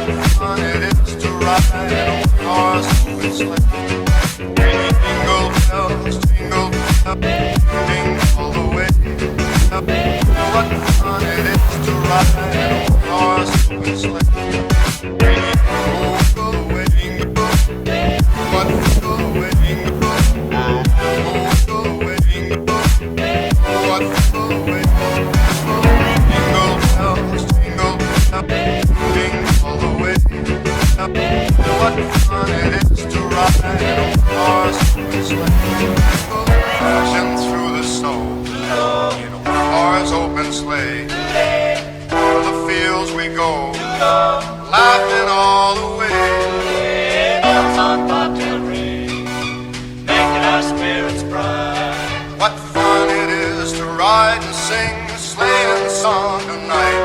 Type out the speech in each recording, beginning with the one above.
What fun it is to ride in a horse open sleigh. Jingle bells, jingle bells, jingle all the way. What fun it is to ride in a horse open sleigh. Oh, go away, jingle. What go away, jingle. Oh, go away, jingle. What go away, jingle bells, jingle bells, jingle all the way. What fun it is to ride in a horse open sleigh. Crashing through the snow in a horse open sleigh. O'er the fields we go, laughing all the way. Bells on bobtail ring, making our spirits bright. What fun it is to ride and sing a sleighing song tonight.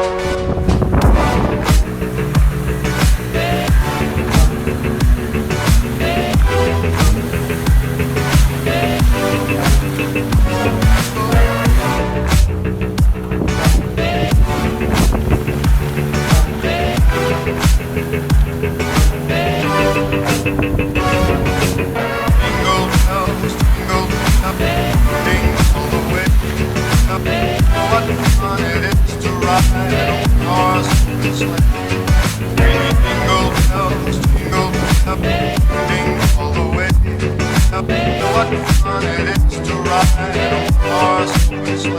What fun it is to ride in a horse open sleigh. Jingle bells, jingle bells, jingle all the way. What fun it is to ride in a horse open sleigh.